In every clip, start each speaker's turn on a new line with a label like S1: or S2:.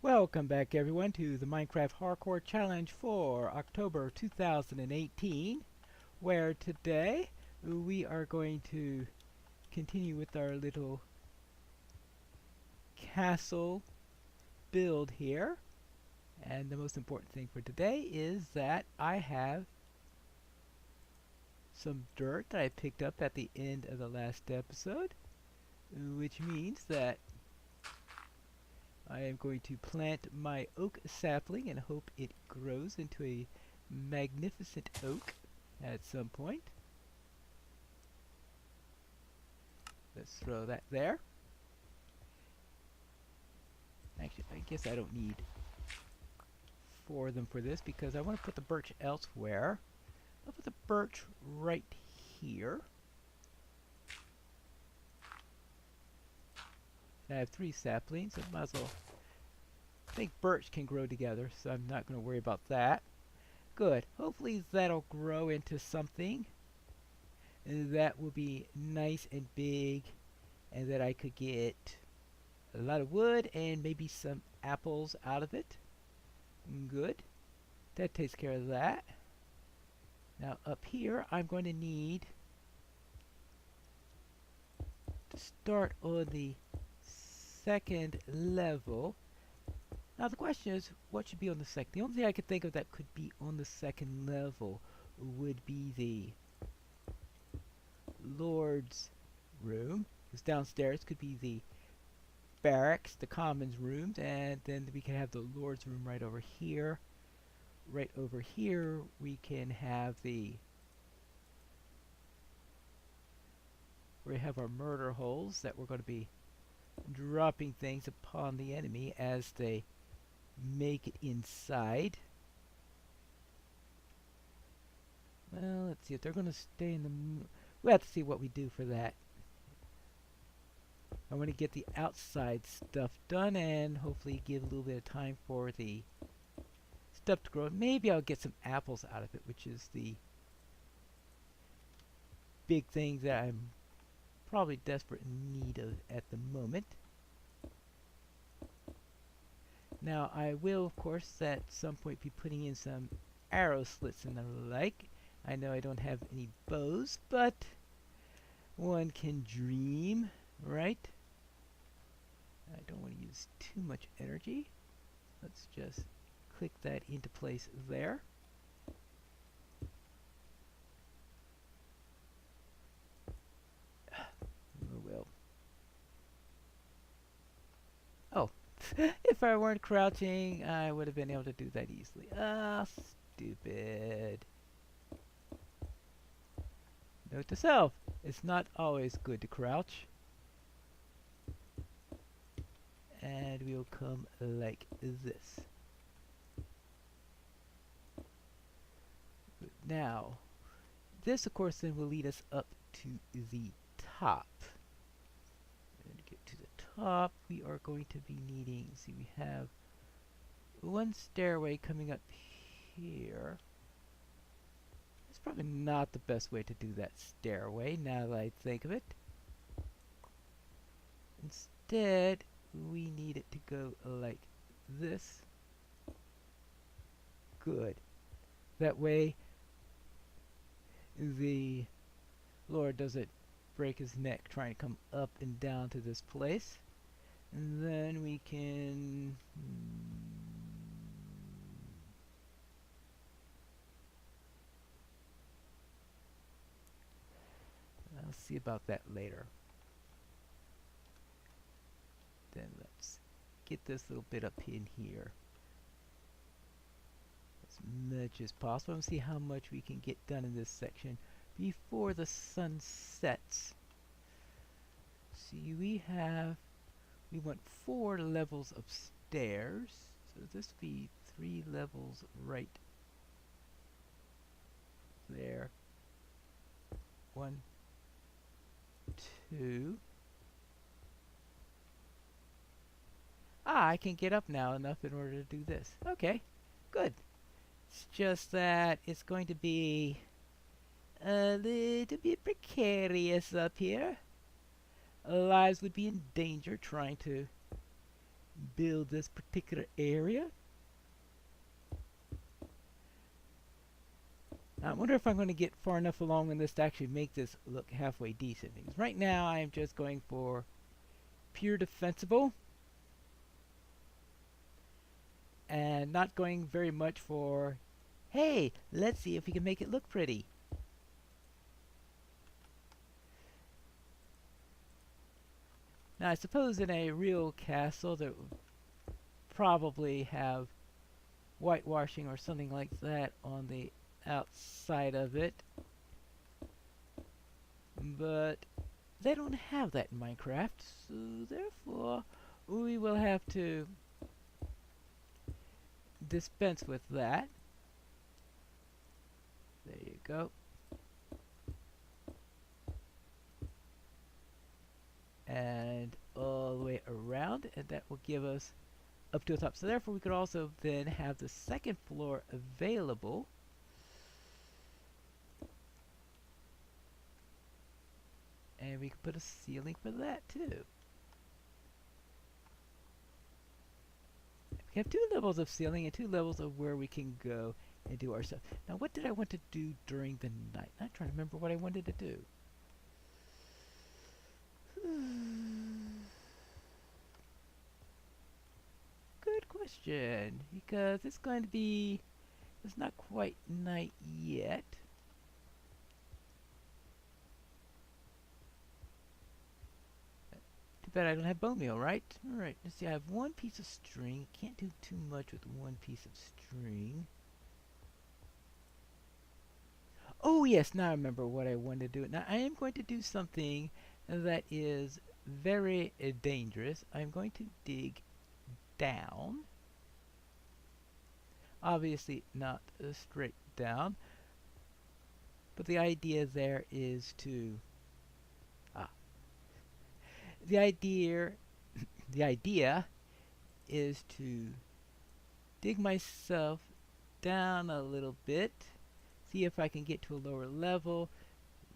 S1: Welcome back everyone to the Minecraft Hardcore Challenge for October 2018, where today we are going to continue with our little castle build here. And the most important thing for today is that I have some dirt that I picked up at the end of the last episode, which means that I am going to plant my oak sapling and hope it grows into a magnificent oak at some point. Let's throw that there. Actually, I guess I don't need 4 of them for this because I want to put the birch elsewhere. I'll put the birch right here. I have 3 saplings, so I might as well. I think birch can grow together, so I'm not going to worry about that. Good. Hopefully that'll grow into something that will be nice and big, and that I could get a lot of wood and maybe some apples out of it. Good. That takes care of that. Now up here I'm going to need to start on the second level. Now the question is, what should be on the second? The only thing I could think of that could be on the second level would be the Lord's room. Because downstairs could be the barracks, the commons rooms, and then we can have the Lord's room right over here. Right over here we can have we have our murder holes that we're going to be dropping things upon the enemy as they make it inside. Well, let's see if they're going to stay in the we'll have to see what we do for that. I want to get the outside stuff done and hopefully give a little bit of time for the stuff to grow. Maybe I'll get some apples out of it, which is the big thing that I'm probably desperate in need of at the moment. Now I will, of course, at some point be putting in some arrow slits and the like. I know I don't have any bows, but one can dream, right? I don't want to use too much energy. Let's just click that into place there. Oh well. Oh, if I weren't crouching, I would have been able to do that easily. Ah, stupid. Note to self, it's not always good to crouch. And we'll come like this. Now, this of course then will lead us up to the top. And to get to the top, we are going to be needing, see, we have one stairway coming up here. It's probably not the best way to do that stairway now that I think of it. Instead, we need it to go like this. Good. That way the Lord doesn't break his neck trying to come up and down to this place. And then we can I'll see about that later. Then let's get this little bit up in here as much as possible and see how much we can get done in this section before the sun sets. See, we want 4 levels of stairs, so this would be 3 levels right there. 1, 2. Ah, I can get up now enough in order to do this. Okay, good. It's just that it's going to be a little bit precarious up here. Lives would be in danger trying to build this particular area. I wonder if I'm going to get far enough along in this to actually make this look halfway decent. Because right now I'm just going for pure defensible and not going very much for, hey, let's see if we can make it look pretty. Now I suppose in a real castle that would probably have whitewashing or something like that on the outside of it, but they don't have that in Minecraft, so therefore we will have to dispense with that. There you go. And all the way around, and that will give us up to the top. So therefore we could also then have the second floor available. And we could put a ceiling for that too. We have 2 levels of ceiling and 2 levels of where we can go and do our stuff. Now what did I want to do during the night? I'm trying to remember what I wanted to do. Good question, because it's going to be, it's not quite night yet. Too bad I don't have bone meal, right? Alright, let's see, I have 1 piece of string. Can't do too much with 1 piece of string. Oh yes, now I remember what I wanted to do. Now I am going to do something that is very dangerous. I'm going to dig down. Obviously not straight down, but the idea there is to the idea is to dig myself down a little bit, see if I can get to a lower level,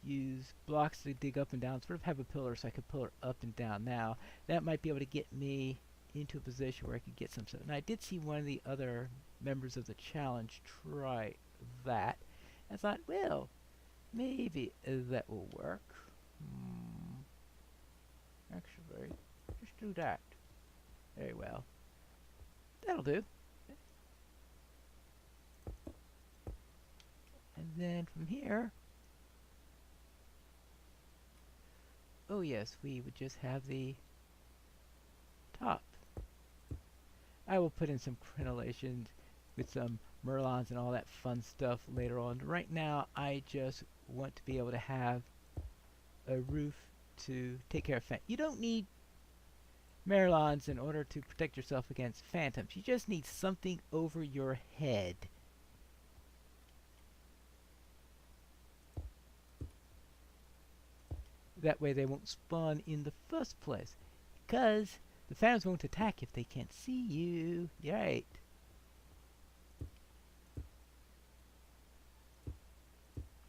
S1: use blocks to dig up and down, sort of have a pillar so I could pillar up and down. Now that might be able to get me into a position where I could get some stuff. And I did see one of the other members of the challenge try that. I thought, well, maybe that will work. Actually, just do that. Very well. That'll do. And then from here, oh yes, we would just have the top. I will put in some crenellations with some merlons and all that fun stuff later on. Right now, I just want to be able to have a roof to take care of you don't need merlons in order to protect yourself against phantoms. You just need something over your head. That way they won't spawn in the first place, because the phantoms won't attack if they can't see you. Right.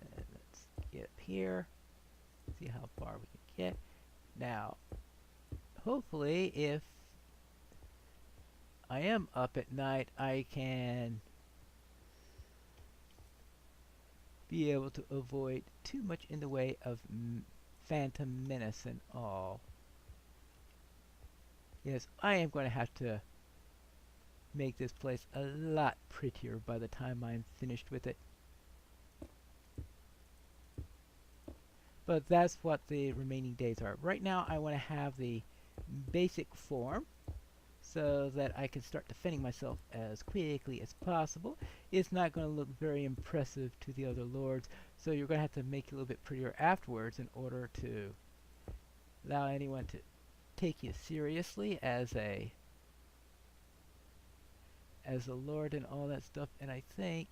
S1: And let's get up here, see how far we can get. Now, hopefully, if I am up at night, I can be able to avoid too much in the way of phantom menace and all. Yes, I am going to have to make this place a lot prettier by the time I'm finished with it. But that's what the remaining days are. Right now I want to have the basic form so that I can start defending myself as quickly as possible. It's not going to look very impressive to the other lords, so you're going to have to make it a little bit prettier afterwards in order to allow anyone to take you seriously as a lord and all that stuff. And I think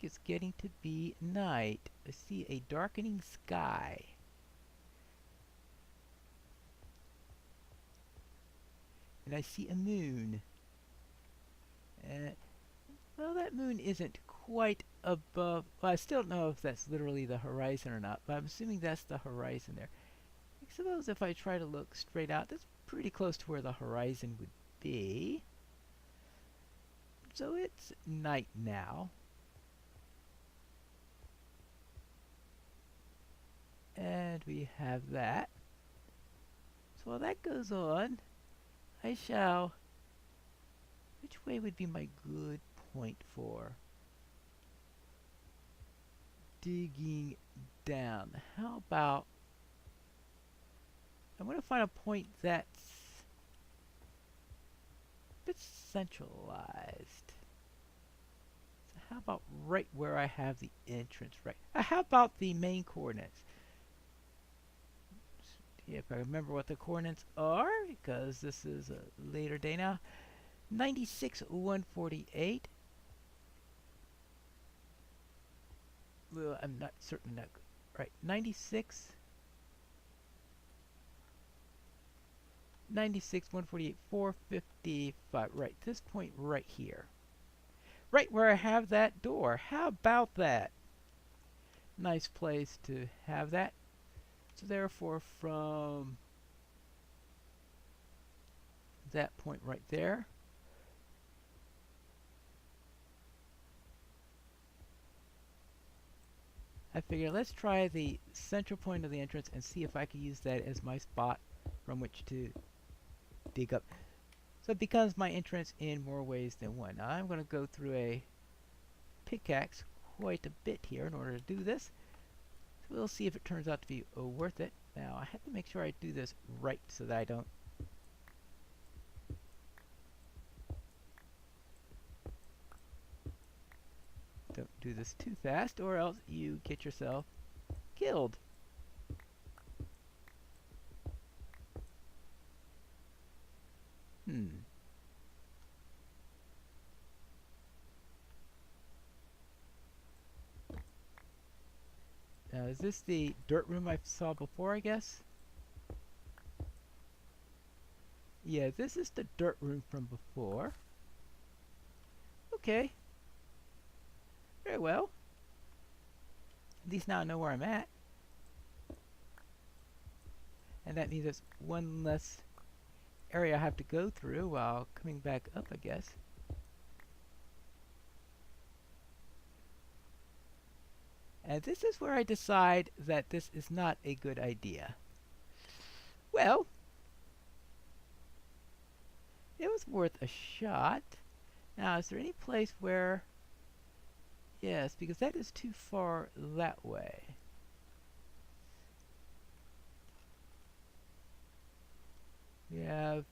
S1: it's getting to be night. I see a darkening sky. And I see a moon. Well, that moon isn't quite above. Well, I still don't know if that's literally the horizon or not, but I'm assuming that's the horizon there. suppose if I try to look straight out, that's pretty close to where the horizon would be. So it's night now. And we have that. So while that goes on, I shall... Which way would be my good point for digging down? How about... I want to find a point that's a bit centralized. So how about right where I have the entrance? Right. How about the main coordinates? See if I remember what the coordinates are, because this is a later day now. 96, 148. Well, I'm not certainly not right. 96, 148, 455. Right, this point right here. Right where I have that door. How about that? Nice place to have that. So therefore, from that point right there, I figure let's try the central point of the entrance and see if I can use that as my spot from which to dig up. So it becomes my entrance in more ways than one. Now I'm going to go through a pickaxe quite a bit here in order to do this. So we'll see if it turns out to be worth it. Now I have to make sure I do this right so that I don't do this too fast, or else you get yourself killed. Now is this the dirt room I saw before, I guess? Yeah, this is the dirt room from before. Okay. Very well. At least now I know where I'm at. And that means there's one less area I have to go through while coming back up, I guess. And this is where I decide that this is not a good idea. Well, it was worth a shot. Now, is there any place where... Yes, because that is too far that way. We have...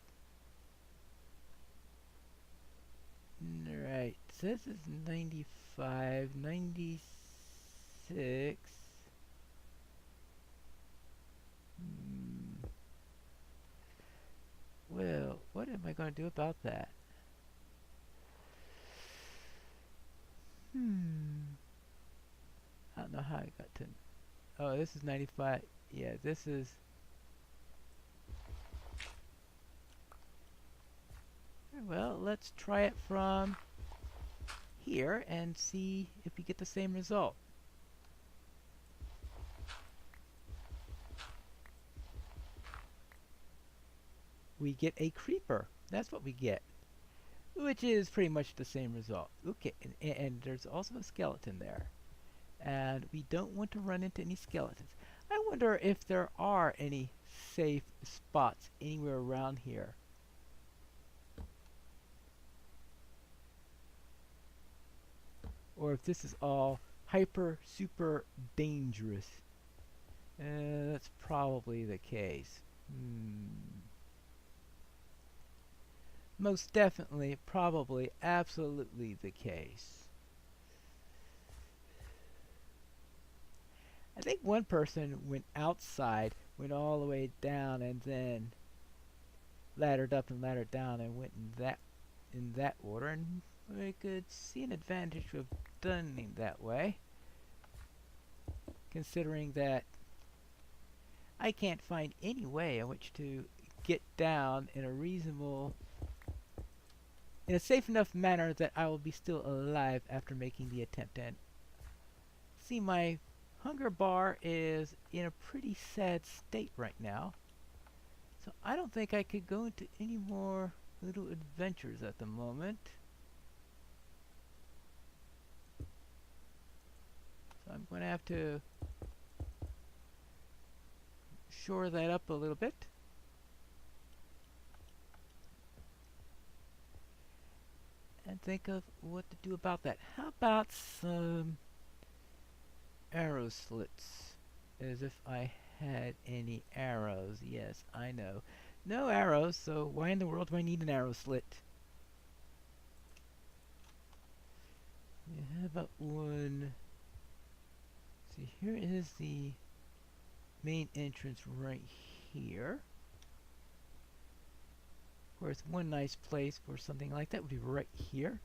S1: Right, so this is 95, 96... Well, what am I going to do about that? I don't know how I got to... Oh, this is 95. Yeah, this is... Well, let's try it from here and see if we get the same result. We get a creeper. That's what we get. Which is pretty much the same result. Okay, and there's also a skeleton there. And we don't want to run into any skeletons. I wonder if there are any safe spots anywhere around here. Or if this is all super dangerous. That's probably the case. Most definitely, probably, absolutely the case. I think one person went outside, went all the way down, and then laddered up and laddered down and went in that order, and I could see an advantage of done it that way, considering that I can't find any way in which to get down in a reasonable, in a safe enough manner that I will be still alive after making the attempt. And see, my hunger bar is in a pretty sad state right now. So I don't think I could go into any more little adventures at the moment. So I'm going to have to shore that up a little bit. And think of what to do about that. How about some arrow slits? As if I had any arrows. Yes, I know. No arrows, so why in the world do I need an arrow slit? Yeah, how about one? See, here is the main entrance right here. Of course, one nice place for something like that would be right here.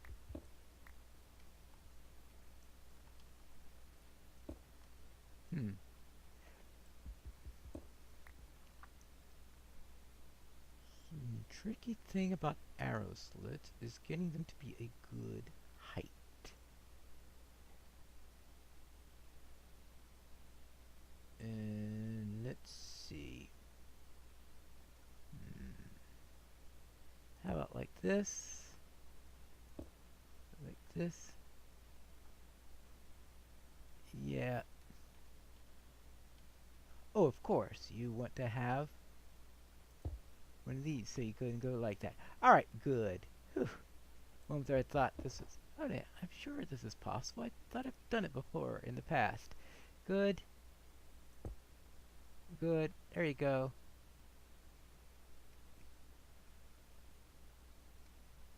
S1: Tricky thing about arrow slits is getting them to be a good height. And let's see. How about like this? Like this? Yeah. Oh, of course, you want to have one of these so you can go like that. Alright, good. Whew. Moment there I thought this was... Oh, yeah, I'm sure this is possible. I thought I've done it before in the past. Good. Good. There you go.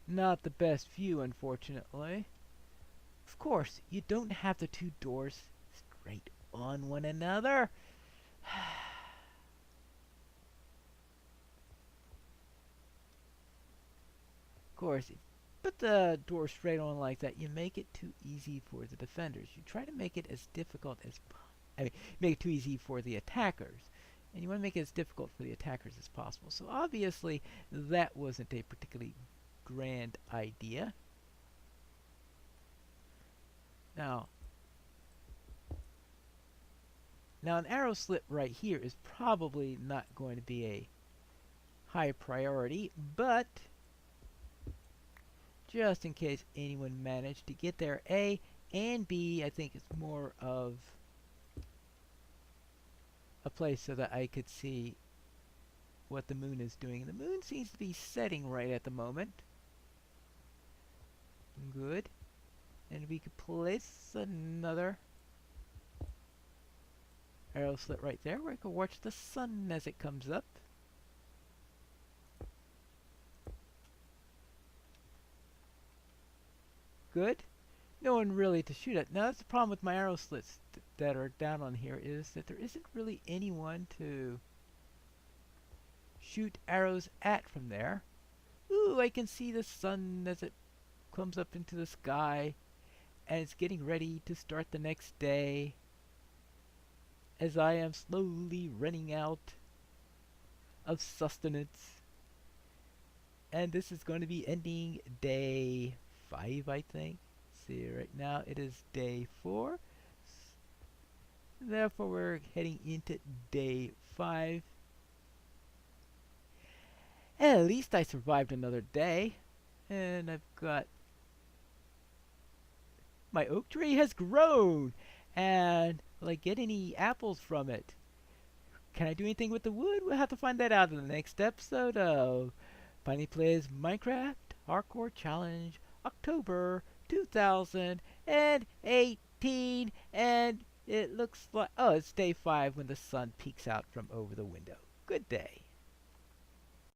S1: Not the best view, unfortunately. Of course, you don't have the two doors straight on one another. Of course, if you put the door straight on like that, you make it too easy for the defenders. You try to make it as difficult as make it too easy for the attackers. And you want to make it as difficult for the attackers as possible. So obviously, that wasn't a particularly grand idea. Now an arrow slit right here is probably not going to be a high priority, but just in case anyone managed to get there, A, and B, I think it's more of a place so that I could see what the moon is doing. The moon seems to be setting right at the moment. Good. And we could place another arrow slit right there where I could watch the sun as it comes up. Good. No one really to shoot at. Now that's the problem with my arrow slits that are down on here, is that there isn't really anyone to shoot arrows at from there. Ooh, I can see the sun as it comes up into the sky, and it's getting ready to start the next day as I am slowly running out of sustenance. And this is going to be ending day 5, I think. See, right now it is day 4. Therefore, we're heading into day 5. And at least I survived another day. And I've got... My oak tree has grown! And will I get any apples from it? Can I do anything with the wood? We'll have to find that out in the next episode of Pineleaf Plays Minecraft Hardcore Challenge October 2018. And it looks like... Oh, it's day 5 when the sun peeks out from over the window. Good day.